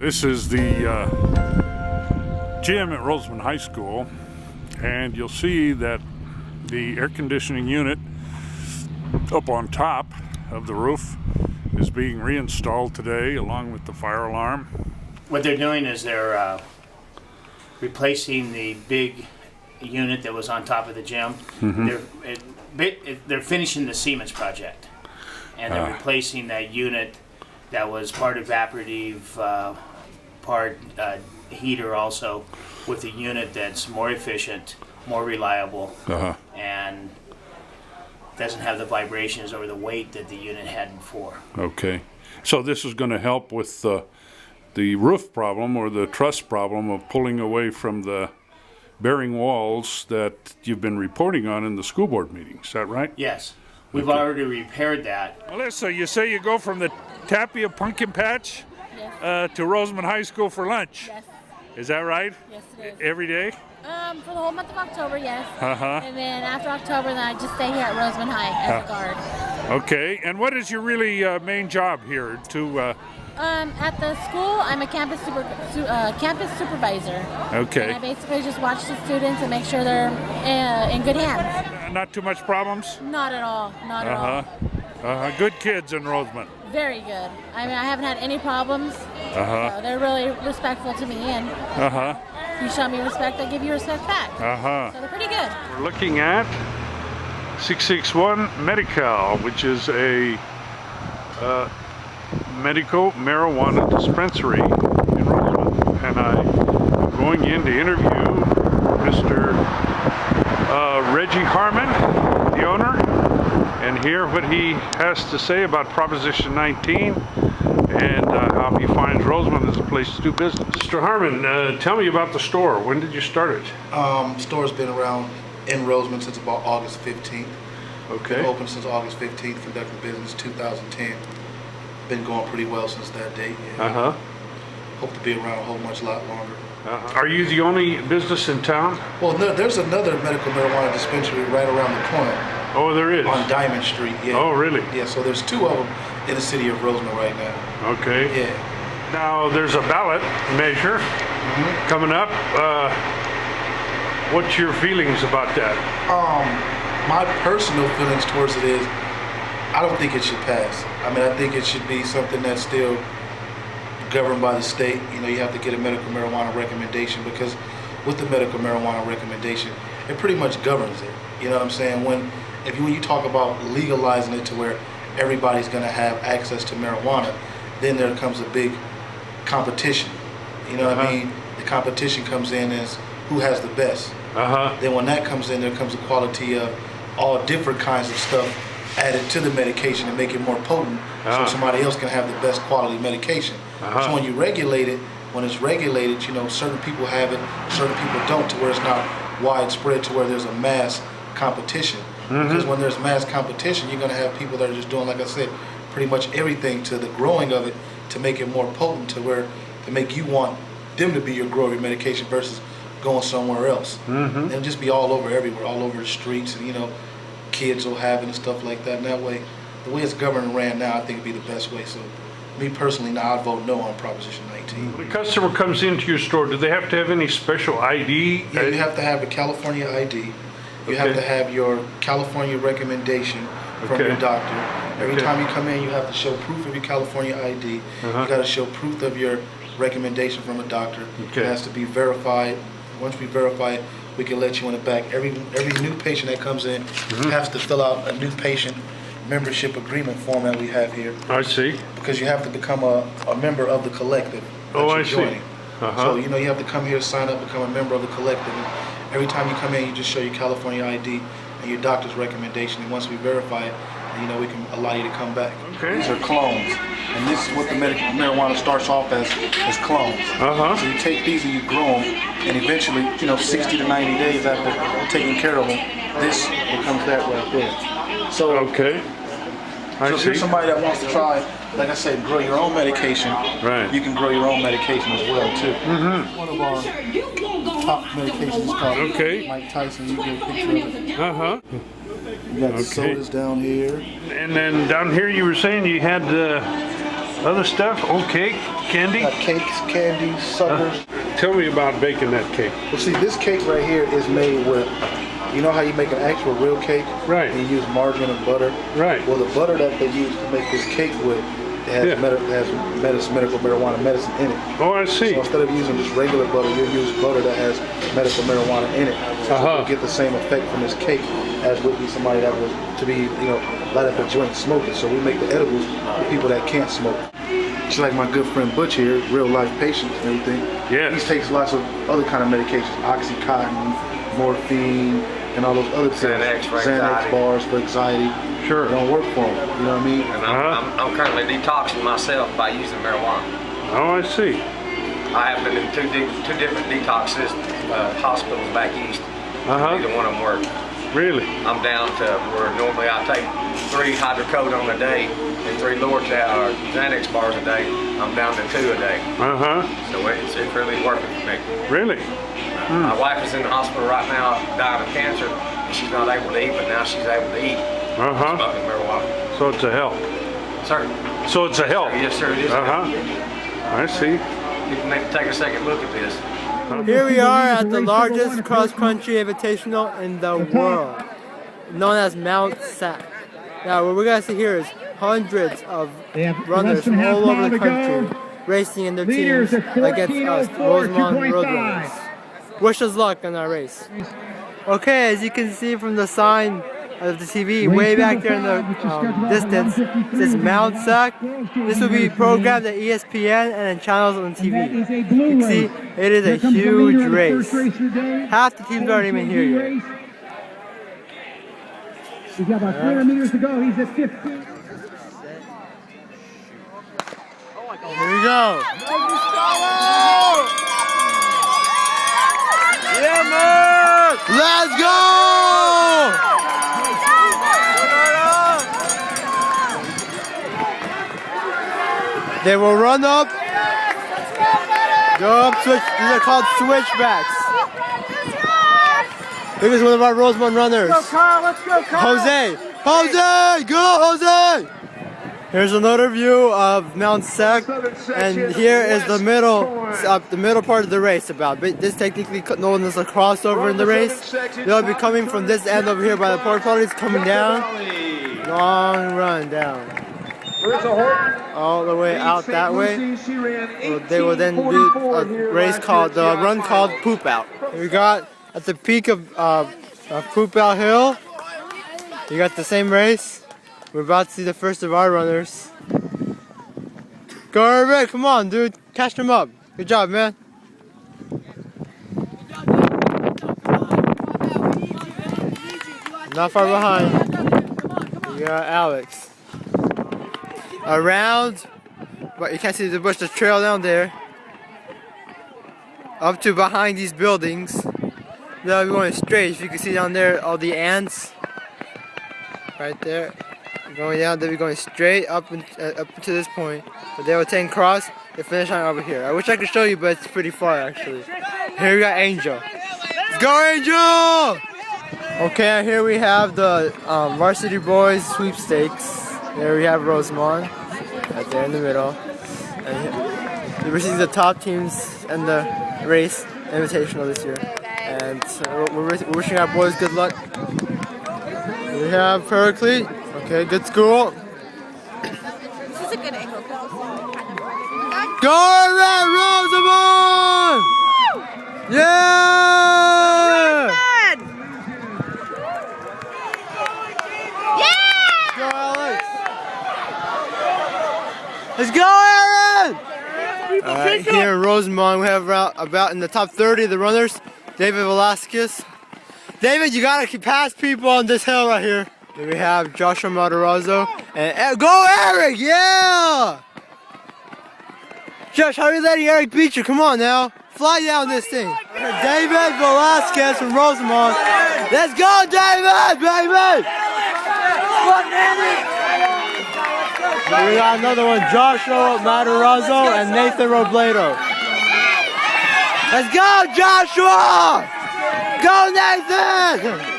This is the gym at Roseman High School, and you'll see that the air conditioning unit up on top of the roof is being reinstalled today along with the fire alarm. What they're doing is they're replacing the big unit that was on top of the gym. They're finishing the Siemens project, and they're replacing that unit that was part evaporative, part heater also, with a unit that's more efficient, more reliable, and doesn't have the vibrations or the weight that the unit had before. Okay, so this is going to help with the roof problem or the truss problem of pulling away from the bearing walls that you've been reporting on in the school board meetings. Is that right? Yes, we've already repaired that. Alyssa, you say you go from the Tapia Pumpkin Patch to Roseman High School for lunch. Yes. Is that right? Yes, it is. Every day? For the whole month of October, yes. Uh-huh. And then after October, then I just stay here at Roseman High as a guard. Okay, and what is your really main job here? At the school, I'm a campus supervisor. Okay. And I basically just watch the students and make sure they're in good hands. Not too much problems? Not at all. Not at all. Good kids in Roseman. Very good. I mean, I haven't had any problems. So they're really respectful to me, and if you show me respect, I give you respect back. So they're pretty good. We're looking at 661 Medi-Cal, which is a medical marijuana dispensary in Roseman, and I'm going in to interview Mr. Reggie Harmon, the owner, and hear what he has to say about Proposition 19 and how he finds Roseman as a place to do business. Mr. Harmon, tell me about the store. When did you start it? Store's been around in Roseman since about August 15th. Okay. Been open since August 15th, conducting business 2010. Been going pretty well since that date. Hope to be around a whole lot longer. Are you the only business in town? Well, no, there's another medical marijuana dispensary right around the corner. Oh, there is? On Diamond Street, yeah. Oh, really? Yeah, so there's two of them in the city of Roseman right now. Okay. Yeah. Now, there's a ballot measure coming up. What's your feelings about that? My personal feelings towards it is, I don't think it should pass. I mean, I think it should be something that's still governed by the state. You know, you have to get a medical marijuana recommendation, because with the medical marijuana recommendation, it pretty much governs it. You know what I'm saying? When you talk about legalizing it to where everybody's going to have access to marijuana, then there comes a big competition. You know what I mean? The competition comes in as who has the best. Then when that comes in, there comes a quality of all different kinds of stuff added to the medication to make it more potent, so somebody else can have the best quality medication. So when you regulate it, when it's regulated, you know, certain people have it, certain people don't, to where it's not widespread, to where there's a mass competition. Because when there's mass competition, you're going to have people that are just doing, like I said, pretty much everything to the growing of it to make it more potent, to make you want them to be your grower medication versus going somewhere else. And it'll just be all over everywhere, all over the streets, and you know, kids will have it and stuff like that. And that way, the way it's governed and ran now, I think it'd be the best way. So, me personally, now I'd vote no on Proposition 19. When a customer comes into your store, do they have to have any special ID? Yeah, you have to have a California ID. You have to have your California recommendation from your doctor. Every time you come in, you have to show proof of your California ID. You got to show proof of your recommendation from a doctor. It has to be verified. Once we verify it, we can let you in the back. Every new patient that comes in has to fill out a new patient membership agreement form that we have here. I see. Because you have to become a member of the collective that you're joining. So, you know, you have to come here, sign up, become a member of the collective. And every time you come in, you just show your California ID and your doctor's recommendation. And once we verify it, you know, we can allow you to come back. Okay. These are clones. And this is what the medical marijuana starts off as clones. So you take these and you grow them, and eventually, you know, 60 to 90 days after taking care of them, this becomes that right there. So, so if you're somebody that wants to try, like I said, grow your own medication, you can grow your own medication as well, too. One of our top medications is called Mike Tyson. You get a picture of it. You got the sodas down here. And then down here you were saying you had Other stuff? Oh, cake, candy. Cakes, candies, suckers. Tell me about baking that cake. Well, see, this cake right here is made with, you know how you make an actual real cake? Right. And you use margarine and butter? Right. Well, the butter that they use to make this cake with has, medical marijuana medicine in it. Oh, I see. So instead of using just regular butter, you use butter that has medical marijuana in it. So you get the same effect from this cake as would be somebody that was to be, light up a joint smoking. So we make the edibles for people that can't smoke. Just like my good friend Butch here, real life patient and everything. Yeah. He takes lots of other kind of medications, Oxycontin, morphine, and all those other things. Xanax bars for anxiety. Sure. It don't work for him. You know what I mean? And I'm currently detoxing myself by using marijuana. Oh, I see. I have been in two different detox hospitals back east. Neither one of them work. Really? I'm down to where normally I take 3 hydrocodone a day and 3 Xanax bars a day. I'm down to 2 a day. So it's really working for me. Really? My wife is in the hospital right now dying of cancer, and she's not able to eat, but now she's able to eat. Smoking marijuana. So it's a help. Sir? So it's a help. Yes, sir, it is. I see. You can take a second look at this. Here we are at the largest cross-country invitational in the world, known as Mount Sac. Now, what we're going to see here is hundreds of runners from all over the country racing in their teams against us, Rosemont Roadrunners. Wish us luck in our race. Okay, as you can see from the sign of the TV way back there in the distance, it says Mount Sac. This will be programmed at ESPN and in channels on TV. You can see it is a huge race. Half the teams aren't even here yet. He's got about 300 meters to go. He's at 15. Here we go. Yeah, man! Let's go! They will run up, go up, switch. These are called switchbacks. Look at one of our Rosemont runners. Let's go, Kyle. Let's go, Kyle. Jose! Jose! Go, Jose! Here's another view of Mount Sac, and here is the middle part of the race. This technically known as a crossover in the race. They'll be coming from this end over here by the porta potties, coming down. Long run down. All the way out that way. They will then do a race called the run called Poop Out. We got at the peak of Poop Out Hill. You got the same race. We're about to see the first of our runners. Go, Herbert! Come on, dude! Catch them up. Good job, man. Not far behind. You got Alex. Around, but you can't see the bush, the trail down there. Up to behind these buildings. They'll be going straight. If you can see down there, all the ants. Right there. Going down, they'll be going straight up to this point. But they will take cross the finish line over here. I wish I could show you, but it's pretty far actually. Here we got Angel. Let's go, Angel! Okay, here we have the Varsity Boys sweepstakes. There we have Rosemont, right there in the middle. And this is the top teams in the race invitational this year. And so we're wishing our boys good luck. We have Paraclete. Okay, good school. This is a good angle. Go Red Rosemont! Yeah! Go Alex! Let's go, Aaron! Here in Rosemont, we have about in the top 30 of the runners, David Velasquez. David, you gotta pass people on this hill right here. Then we have Joshua Matarazzo and go Eric, yeah! Josh, how are you letting Eric beat you? Come on now, fly down this thing. David Velasquez from Rosemont. Let's go, David, baby! We got another one, Joshua Matarazzo and Nathan Robledo. Let's go, Joshua! Go, Nathan!